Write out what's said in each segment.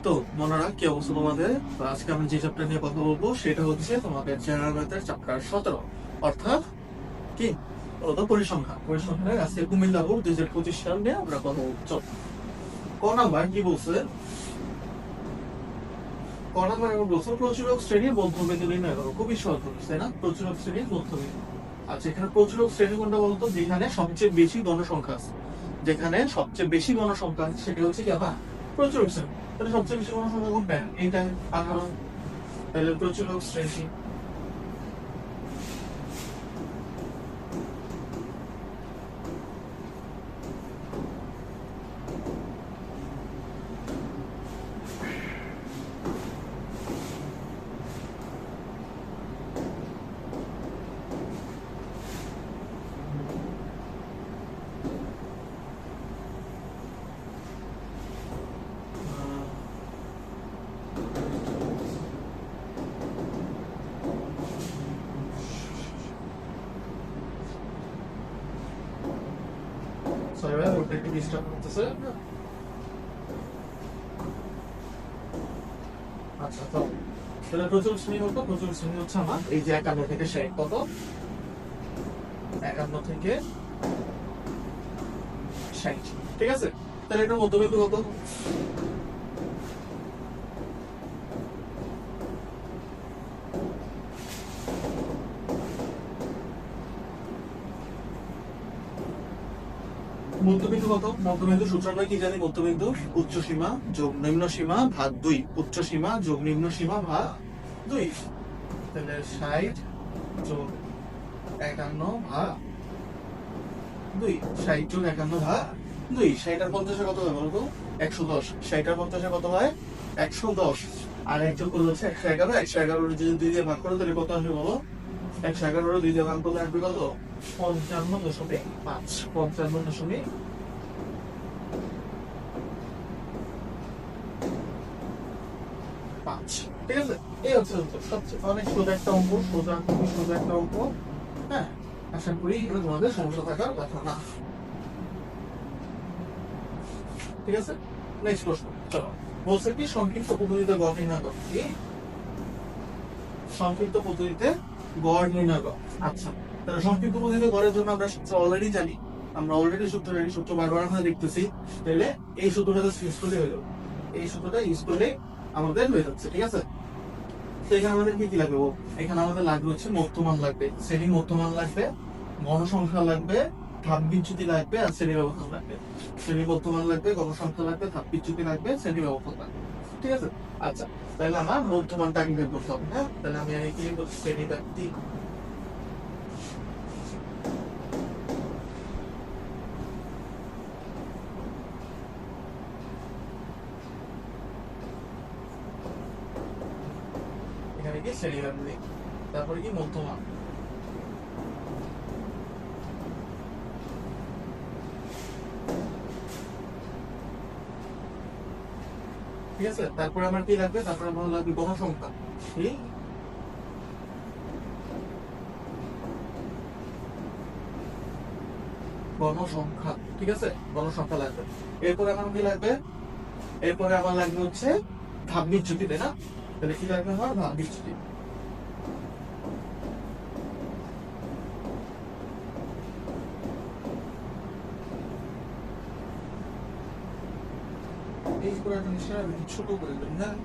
তো মনারা, কি অবস্থা তোমাদের? তো আজকে আমি যে চ্যাপ্টার নিয়ে কথা বলবো সেটা হচ্ছে তোমাদের জেনারেল ম্যাথের চ্যাপ্টার 17, অর্থাৎ কি বলতো পরিসংখ্যানের আজকে কুমিল্লা বোর্ড 2025 সাল নিয়ে আমরা কথা বলবো। চল, ক নাম্বার কি বলছে? ক নাম্বার এবার বলছে প্রচুরক শ্রেণীর মধ্যবিন্দু নির্ণয় করো। খুবই সহজ জিনিস, তাই না? প্রচুরক শ্রেণীর মধ্যবিন্দু। আচ্ছা, এখানে প্রচুরক শ্রেণী কোনটা বলতো? যেখানে সবচেয়ে বেশি গণসংখ্যা আছে। যেখানে সবচেয়ে বেশি গণসংখ্যা আছে সেটা হচ্ছে কি আবার প্রচুরক শ্রেণী। তাহলে সবচেয়ে বেশি গণসংখ্যা কোনটা? এইটা 18। তাহলে প্রচুরক শ্রেণী। সরি ভাই, ওটা একটু ডিস্টার্ব করতেছে। আচ্ছা, তো তাহলে প্রচুর শ্রেণী বলতো, প্রচুর শ্রেণী হচ্ছে আমার এই যে 51 থেকে 60। কত? 51 থেকে 60। ঠিক আছে, তাহলে এটার মধ্যবিন্দু কত? মধ্যবিন্দু কত? মধ্যবিন্দু সূত্র আমরা কি জানি? মধ্যবিন্দু উচ্চ সীমা যোগ নিম্ন সীমা ভাগ 2। উচ্চ সীমা যোগ নিম্ন সীমা ভাগ 2। তাহলে 60 যোগ 51 ভাগ 2। 60 যোগ 51 ভাগ 2। 60 আর 50 কত হয় বলতো? 110। 60 আর 50 কত হয়? 110। আর এক যোগ করলে হচ্ছে 111। 111 যদি 2 দিয়ে ভাগ করো তাহলে কত আসবে বলো? 111 2 দিয়ে ভাগ করলে আসবে কত? 55.5। 55.5। ঠিক আছে, এই হচ্ছে উত্তর। সবচেয়ে অনেক সোজা একটা অঙ্ক, খুবই সোজা একটা অঙ্ক। হ্যাঁ, আশা করি এগুলো তোমাদের সমস্যা থাকার কথা না। ঠিক আছে, নেক্সট প্রশ্ন। চলো, বলছে কি সংক্ষিপ্ত পদ্ধতিতে গড় নির্ণয় করো। কি সংক্ষিপ্ত পদ্ধতিতে গড় নির্ণয় করো? আচ্ছা, তাহলে সংক্ষিপ্ত পদ্ধতিতে গড়ের জন্য আমরা অলরেডি জানি। আমরা অলরেডি সূত্র বারবার আমরা দেখতেছি। তাহলে এই সূত্রটা ইউজ করলে হয়ে যাবে। এই সূত্রটা ইউজ করলে আমাদের হয়ে যাচ্ছে। ঠিক আছে, তো এখানে আমাদের কি কি লাগবে? এখানে আমাদের লাগবে হচ্ছে মধ্যমান লাগবে, শ্রেণী মধ্যমান লাগবে, গণসংখ্যা লাগবে, ধাপ বিচ্যুতি লাগবে, আর শ্রেণী ব্যবধান লাগবে। শ্রেণী মধ্যমান লাগবে, গণসংখ্যা লাগবে, ধাপ বিচ্যুতি লাগবে, শ্রেণী ব্যবধান লাগবে। ঠিক আছে, আচ্ছা, তাহলে আমার মধ্যমানটা আগে বের করতে হবে। হ্যাঁ, তাহলে আমি আগে কি বলছি? শ্রেণী ব্যক্তি। এখানে কি শ্রেণী ব্যক্তি, তারপরে কি মধ্যমান। ঠিক আছে, তারপরে আমার কি লাগবে? তারপরে আমার লাগবে গণসংখ্যা। ঠিক, গণসংখ্যা। ঠিক আছে, গণসংখ্যা লাগবে। এরপরে আমার কি লাগবে? এরপরে আমার লাগবে হচ্ছে ধাপ বিচ্যুতি, তাই না? তাহলে কি লাগবে আমার? ধাপ বিচ্যুতি। এই পুরো জিনিসটা আমি ছোট করে দিই। হ্যাঁ,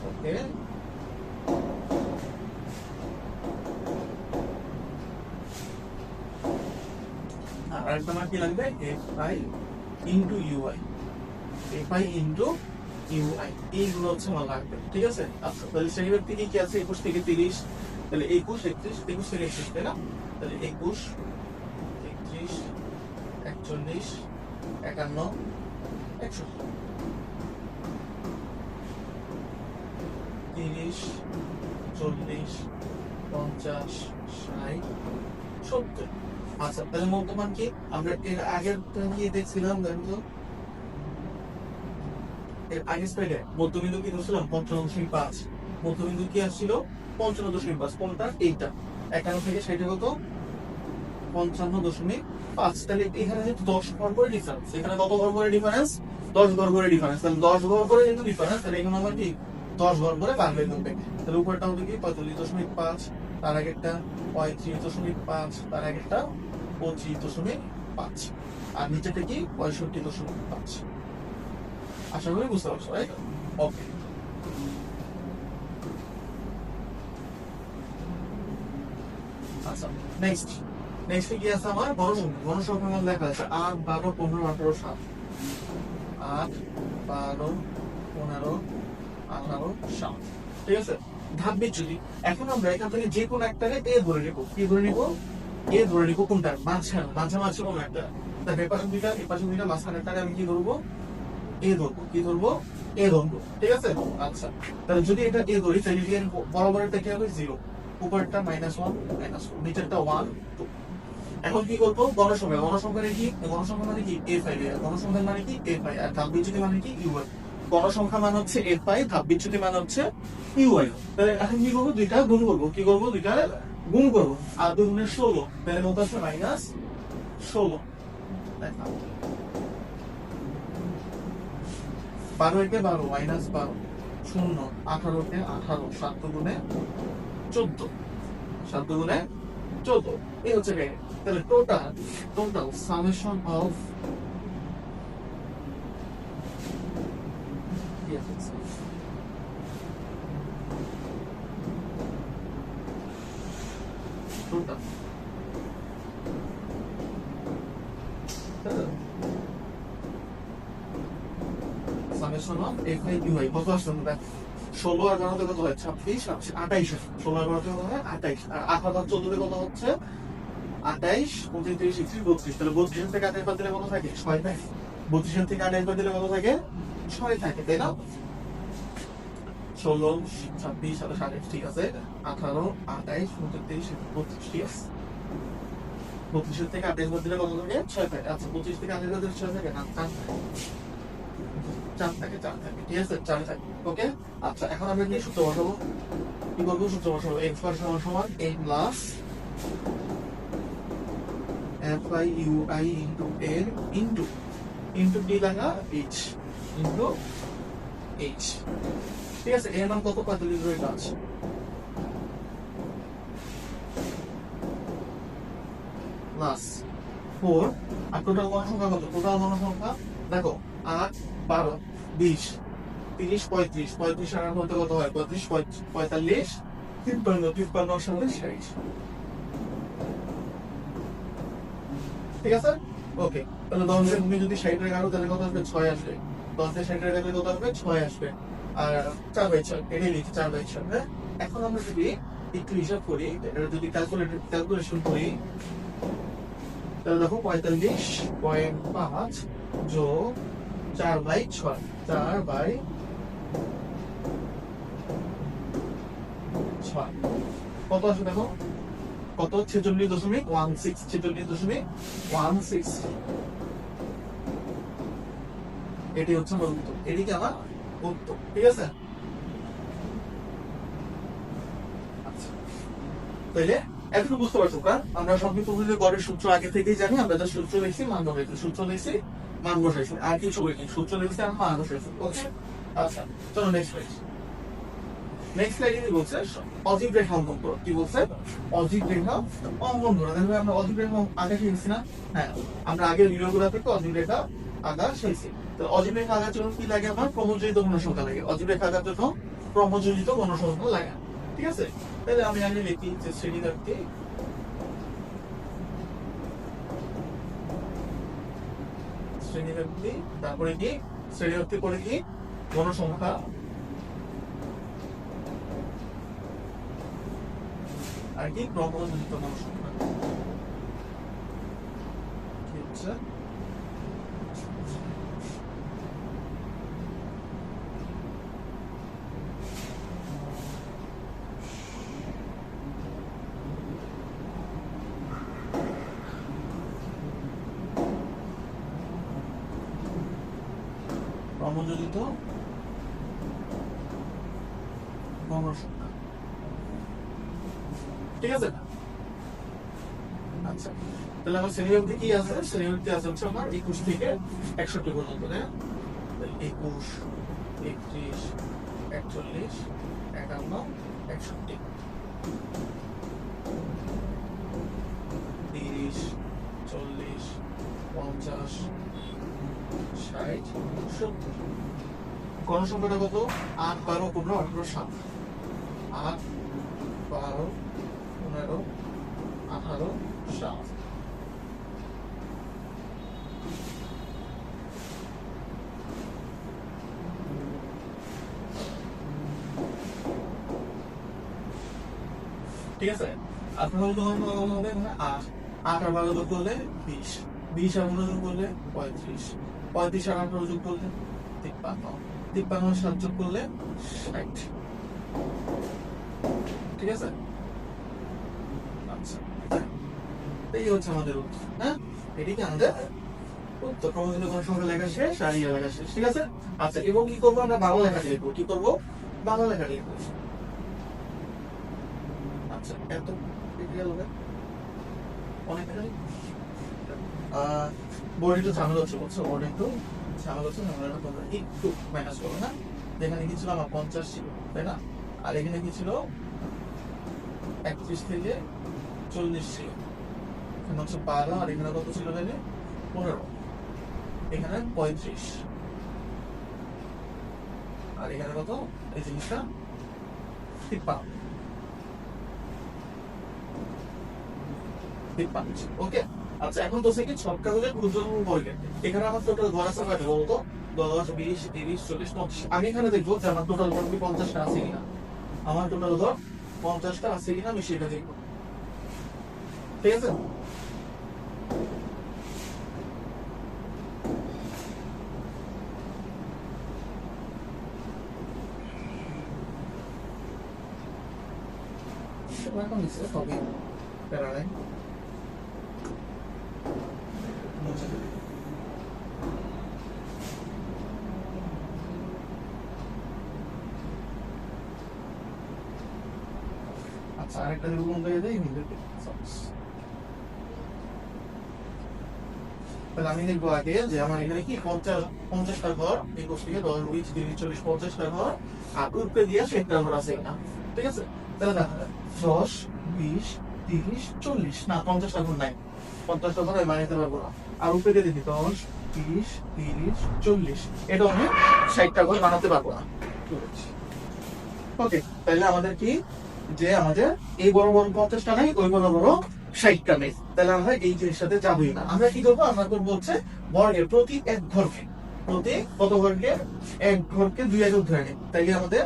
ওকে। আর একটা আমার কি লাগবে? F I into UI. F I into UI, এইগুলো হচ্ছে আমার লাগবে। ঠিক আছে, আচ্ছা, তাহলে শ্রেণী ব্যক্তি কি আছে? 21 থেকে 30। তাহলে 21 31, 21 থেকে 31, তাই না? তাহলে 21 31 41 51 61 30 40 50 60 70। আচ্ছা, তাহলে মধ্যমান কি? আমরা এর আগের কি দেখছিলাম? দেখো তো, এর আগের স্লাইডে মধ্যবিন্দু কি ধরছিলাম? 55.5। মধ্যবিন্দু কি আসছিল 55.5, কোনটা এইটা 51 থেকে 60 কত 55.5। তাহলে এখানে যেহেতু 10 ঘর করে ডিফারেন্স, এখানে কত ঘর করে ডিফারেন্স 10 ঘর করে ডিফারেন্স, তাহলে 10 ঘর করে যেহেতু ডিফারেন্স তাহলে এখানে আমার কি 10 ঘর করে বাড়বে হবে। তাহলে উপরটা হবে কি 45.5, তার আগেরটা 35.5, তার আগেরটা 25.5, আর নিচেটা কি 65.5। আশা করি বুঝতে পারছো, রাইট? ওকে, আচ্ছা নেক্সট কি আছে আমার গণসংখ্যা মান লেখা আছে 8, 12, 15, 18, 7। 8, 12, 15, 18, 7। ঠিক আছে, ধাপ বিচ্যুতি। এখন আমরা এখান থেকে যে কোনো একটাকে এ ধরে নিব। কি ধরে নিব? এ ধরে নিব কোনটা? মাঝামাঝি কোনো একটা। তাহলে এপাশে দুইটা মাঝখানেরটাকে আমি কি ধরবো? এ ধরবো। কি ধরবো? এ ধরবো। ঠিক আছে, আচ্ছা তাহলে যদি এটা এ ধরি তাহলে এর বরাবরটা কি হবে 0, উপরটা -1, নিচেরটা 1, 2। এখন কি করবো? গণসংখ্যা মানে কি? গণসংখ্যা মানে কি fi, গণসংখ্যা মানে কি fi, আর ধাপ বিচ্যুতি মানে কি uy। গণসংখ্যা মান হচ্ছে fi, ধাপ বিচ্যুতি মান হচ্ছে uy। তাহলে এখন কি করবো? দুইটা গুণ করবো। কি করবো? দুইটা গুণ করবো। আর 2 গুণে 16, তাহলে কত আসছে? -16। 12 কে 12, -12, 0, 18 কে 18, 7 গুণে 14, 7 গুণে 14। এই হচ্ছে কে, তাহলে total summation of total summation of fi ui কত আসছে? দেখ 16 আর 12 কত হয়? 26, 28। 16 আর 12 কত হয়? 28। আর 18 আর 14 কত হচ্ছে? 28, 25, 30, 32। তাহলে 32 থেকে 28 বাদ দিলে কত থাকে? 6 থাকে। 32 থেকে 28 বাদ দিলে কত থাকে? 6 থাকে, তাই না? 16, 26, 27, 28, ঠিক আছে। 18, 28, 29, 32, ঠিক আছে। 32 থেকে 28 বাদ দিলে কত থাকে? 6 থাকে। আচ্ছা 25 থেকে 28 বাদ দিলে 6 থাকে না, 4 থাকে। 4 থাকে, ঠিক আছে, 4 থাকে। ওকে, আচ্ছা এখন আমরা কি সূত্র বসাবো? কি করবো? সূত্র বসাবো x বার সমান a plus fi ui into a into কি লেখা h ইন্টু h। ঠিক আছে, এর মান কত? 45 ধরে আছে প্লাস 4। আর টোটাল গণসংখ্যা কত? টোটাল গণসংখ্যা দেখো 8, 12, 20, 30, 35, 35 আর মধ্যে কত হয়? 35, 45, 53, 53 সাথে 60। ঠিক আছে, ওকে। তাহলে 10 এর তুমি যদি 60 এর কাটো তাহলে কত আসবে? 6 আসবে। 10 এর 60 এর কাটলে কত আসবে? 6 আসবে। আর 4/6 এটাই লিখি 4/6। হ্যাঁ, এখন আমরা যদি একটু হিসাব করি, এটা যদি ক্যালকুলেশন করি তাহলে দেখো 45.5 যোগ 4/6, 4/6 কত আসবে? দেখো কত? 46.16, 46.16। এটি হচ্ছে আমার উত্তর, এটি কি আমার উত্তর। ঠিক আছে, আচ্ছা তাইলে এখন বুঝতে পারছো কারণ আমরা সংক্ষিপ্ত গড়ের সূত্র আগে থেকেই জানি। আমরা যা সূত্র লিখছি, মান বসাইছি, সূত্র লিখছি, মান বসাইছি, আর কিছু করিনি। সূত্র লিখছি আর মান বসাইছি। ওকে, আচ্ছা চলো নেক্সট স্লাইডে বলছে অজীব রেখা অঙ্কন করো। কি বলছে? অজীব রেখা অঙ্কন করো। দেখো আমরা অজীব রেখা আগে শিখছি না? হ্যাঁ, আমরা আগের ভিডিওগুলো থেকে অজীব রেখা আঁকা শিখছি। তো অজীব রেখা আঁকার জন্য কি লাগে? আমার ক্রমযোজিত গণসংখ্যা লাগে। অজীব রেখা আঁকার জন্য ক্রমযোজিত গণসংখ্যা লাগে। ঠিক আছে, তাহলে আমি আগে লিখি যে শ্রেণীব্যক্তি, তারপরে কি শ্রেণীব্যক্তি করে কি গণসংখ্যা, আর কি ক্রমযোজিত গণসংখ্যা। কি হচ্ছে? ক্রমযোজিত গণসংখ্যা, ঠিক আছে? আচ্ছা, তাহলে আমার শ্রেণীবিভাগে কি আছে? শ্রেণীবিভাগে আছে হচ্ছে আমার 21 থেকে 61 পর্যন্ত, তাই না? 21, 31, 41, 51, 61, 30, 40, 50, 60, 70। গণসংখ্যাটা কত? 8, 12, 15, 18, 7। 8, 12, 15, 18, 7। ঠিক আছে? আপনার যখন হবে 8, 8 আর 12 যোগ করলে 20, 20 আর 15 যোগ করলে 35, 35 আর 18 যোগ করলে 53, 53 আর 7 যোগ করলে 60। ঠিক আছে? আচ্ছা, এই হচ্ছে আমাদের উত্তর। হ্যাঁ, এটিকে আমাদের উত্তর। ক্রমযুক্ত গণসংখ্যা লেখা শেষ আর ইয়ে লেখা শেষ। ঠিক আছে? আচ্ছা, এবং কি করবো? আমরা বাংলা লেখা লিখবো। কি করবো? বাংলা লেখা লিখবো। আচ্ছা, এত অনেক বোর্ড একটু ঝামেলা হচ্ছে, বুঝছো? বোর্ড একটু ঝামেলা হচ্ছে, ঝামেলাটা তোমরা একটু ম্যানেজ করো না। যেখানে কি ছিল আমার 50 ছিল, তাই না? আর এখানে কি ছিল 31 থেকে 40 ছিল। এখানে হচ্ছে 12, আর এখানে কত ছিল? এখানে 15, এখানে 35, আর এখানে কত? এই জিনিসটা 53। ওকে, আচ্ছা, এখন তো কি ছক কাগজের গুরুত্বপূর্ণ বর্গের এখানে আমার টোটাল ঘর আছে কয়টা বলতো? 10, 20, 30, 40, 50। আমি এখানে দেখবো যে আমার টোটাল ঘর কি 50টা আছে কিনা। আমার টোটাল ঘর 50টা আছে কিনা আমি সেটা দেখবো। ঠিক আছে? এখন দিচ্ছে তবে প্যারা নাই। আচ্ছা, আরেকটা যদি কোন জায়গায় দেয় তাহলে আমি দেখবো আগে যে আমার এখানে কি 50টা ঘর, 21 থেকে 10, 20, 30, 40, 50টা ঘর আর উপরে দিয়ে 60টা ঘর আছে কিনা। ঠিক আছে? তাহলে দেখা 10, 20, 30, 40, না 50টা ঘর নাই। 50টা ঘর আমি মানিতে পারবো না। আর উপরে দিয়ে দিচ্ছি 10, 20, 30, 40, এটা আমি 60টা ঘর বানাতে পারবো না। ওকে, তাহলে আমাদের কি যে আমাদের এই বড় বড় 50টা নাই, ওই বড় বড় 60টা নেই। তাহলে আমরা এই জিনিসের সাথে যাবোই না। আমরা কি করবো? আমরা করবো হচ্ছে বর্গের প্রতি এক ঘরকে, প্রতি কত ঘরকে? এক ঘরকে 2 একক ধরে নেই। তাইলে আমাদের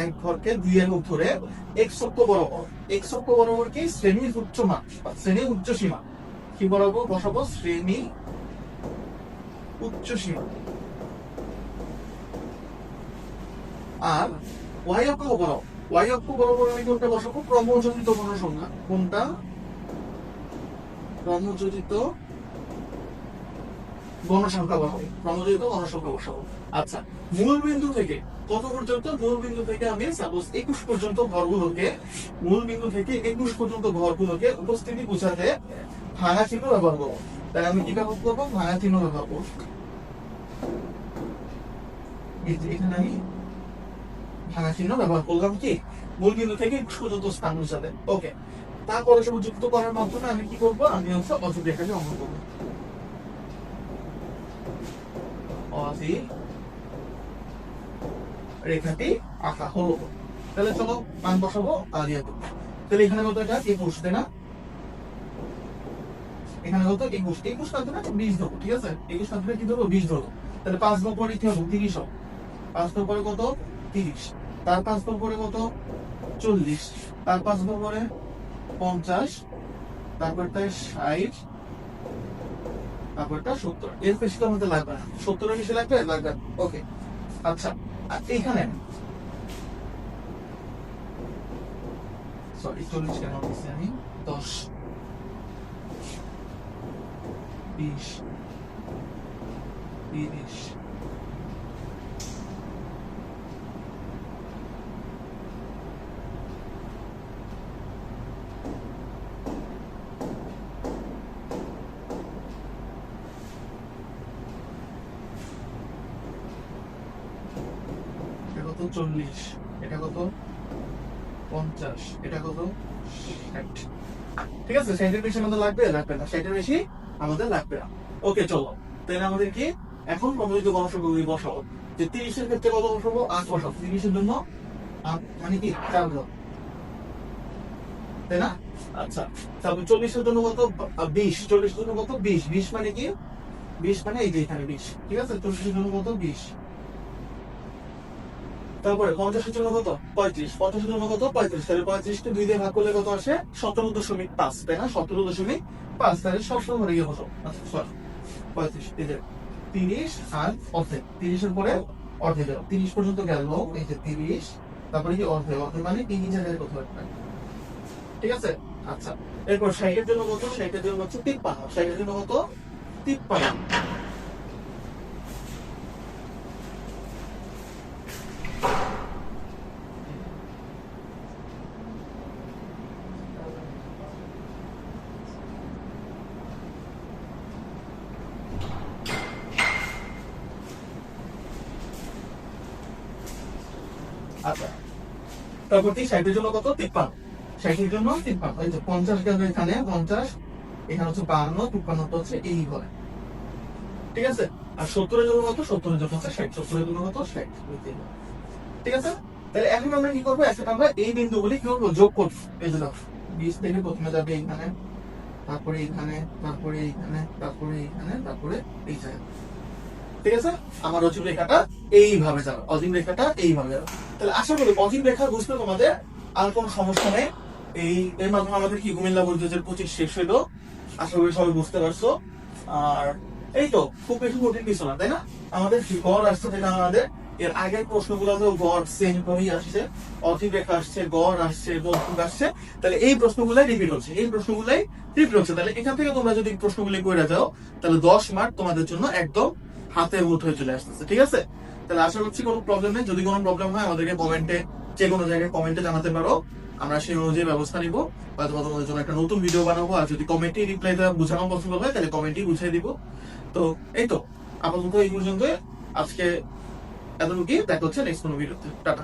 এক ঘরকে 2 একক ধরে x অক্ষ বরাবর, x অক্ষ বরাবর কি শ্রেণীর উচ্চ মান বা শ্রেণীর উচ্চ সীমা কি বরাবর বসাবো? শ্রেণী উচ্চ সীমা। আর y অক্ষ বরাবর, y অক্ষ বরাবর আমি কোনটা বসাবো? ক্রমযোজিত গণসংখ্যা। কোনটা? ক্রমযোজিত গণসংখ্যা বসাবো। ক্রমযোজিত গণসংখ্যা বসাবো। আচ্ছা, মূল বিন্দু থেকে কত পর্যন্ত? মূল বিন্দু থেকে আমি সাপোজ 21 পর্যন্ত ঘরগুলোকে, মূল বিন্দু থেকে 21 পর্যন্ত ঘরগুলোকে উপস্থিতি বোঝাতে ভাঙা চিহ্ন ব্যবহার করবো। তাই আমি কি ব্যবহার করবো? ভাঙা চিহ্ন ব্যবহার করবো। এখানে আমি ভাঙা চিহ্ন ব্যবহার করলাম কি? মূল বিন্দু থেকে 21 পর্যন্ত স্থান বোঝাতে। ওকে, তারপরে সব যুক্ত করার মাধ্যমে আমি কি করবো? আমি হচ্ছে অজু রেখাকে অঙ্কন করবো। অজি রেখাটি আঁকা হলো। তাহলে চলো মান বসাবো আর ইয়ে করবো। তাহলে এখানে কত? এটা 21, তাই না? এখানে কত? 21, 21 কাটবে না 20 ধরবো। ঠিক আছে? 21 কাটবে কি ধরবো? 20 ধরবো। তাহলে 5 ভাগ করে কি হবে? 30 হবে। 5 ভাগ করে কত? 30। তার 5 ভাগ করে কত? 40। তার 5 ভাগ করে 50। তারপরটা 60, তারপরটা 70। এর বেশি তো আমাদের লাগবে না। 70 এর বেশি লাগবে? লাগবে। ওকে, আচ্ছা, আর এখানে সরি 40 কেন দিচ্ছি আমি? 10, 20, 30, 40, এটা কত 50, এটা কত 60। ঠিক আছে, 60-এর বেশি আমাদের লাগবে না, 60-এর বেশি আমাদের লাগবে না। ওকে চলো, তাহলে আমাদের কি এখন প্রমাণিত গণসংখ্যাগুলি বসাবো। যে 30-এর ক্ষেত্রে কত বসাবো? 8 বসাবো। 30-এর জন্য 8 মানে কি 4 জন, তাই না? আচ্ছা, তারপর 40-এর জন্য কত? 20। 40-এর জন্য কত? 20। 20 মানে কি? 20 মানে এই যে এখানে 20। ঠিক আছে, 40-এর জন্য কত? 20। তারপরে 50-এর জন্য কত? 35। 50-এর জন্য কত? 35। তাহলে 35-কে 2 দিয়ে ভাগ করলে কত আসে? 17.5, তাই না? 17.5। তাহলে সবসময় মনে গিয়ে বসো। আচ্ছা সরি, 35 এই যে 30 আর অর্ধেক। 30-এর পরে অর্ধেক গেল, 30 পর্যন্ত গেল, এই যে 30। তারপরে কি অর্ধেক? অর্ধেক মানে 3 জায়গায় কত একটা। ঠিক আছে, আচ্ছা। এরপর 60-এর জন্য কত? 60-এর জন্য হচ্ছে 53। 60-এর জন্য কত? 53। আচ্ছা, তারপর কি 60-এর জন্য কত? 53। 60-এর জন্য 53। এই যে 50 গেল এখানে, 50 এখানে হচ্ছে 52, 53 তো হচ্ছে এই ঘরে। ঠিক আছে, আর 70-এর জন্য কত? 70-এর জন্য হচ্ছে 60। 70-এর জন্য কত? 60। ঠিক আছে, তাহলে এখন আমরা কি করবো? এখন আমরা এই বিন্দুগুলি কি করবো? যোগ করবো। এই যে দেখো, 20 থেকে প্রথমে যাবে এইখানে, তারপরে এইখানে, তারপরে এইখানে, তারপরে এইখানে, তারপরে এই জায়গায়। ঠিক আছে, আমার অজীব রেখাটা এইভাবে যাবে, অজীব রেখাটা এইভাবে যাবে। তাহলে আশা করি অজীব রেখা বুঝতে তোমাদের আর কোনো সমস্যা নেই। এর মাধ্যমে আমাদের কি কুমিল্লা বোর্ড 2025 শেষ হইলো। আশা করি সবাই বুঝতে পারছো। আর এই তো খুব বেশি কঠিন কিছু না, তাই না? আমাদের গড় আসছে, যেটা আমাদের এর আগের প্রশ্নগুলোতে গড় সেম ভাবেই আসছে, অজীব রেখা আসছে, গড় আসছে, যৌতুক আসছে। তাহলে এই প্রশ্নগুলাই রিপিট হচ্ছে, এই প্রশ্নগুলাই রিপিট হচ্ছে। তাহলে এখান থেকে তোমরা যদি প্রশ্নগুলি করে যাও, তাহলে 10 মার্ক তোমাদের জন্য একদম হাতের মুঠোয় চলে আসতেছে। ঠিক আছে, তাহলে আশা করছি কোনো প্রবলেম নেই। যদি কোনো প্রবলেম হয় আমাদেরকে কমেন্টে, যে কোনো জায়গায় কমেন্টে জানাতে পারো, আমরা সেই অনুযায়ী ব্যবস্থা নিব। হয়তো তোমাদের জন্য একটা নতুন ভিডিও বানাবো। আর যদি কমেন্টে রিপ্লাই দেওয়া বোঝানো পছন্দ হয়, তাহলে কমেন্টই বুঝিয়ে দিব। তো এই তো আপাতত এই পর্যন্ত আজকে এতটুকুই। দেখা হচ্ছে নেক্সট কোনো ভিডিওতে। টাটা।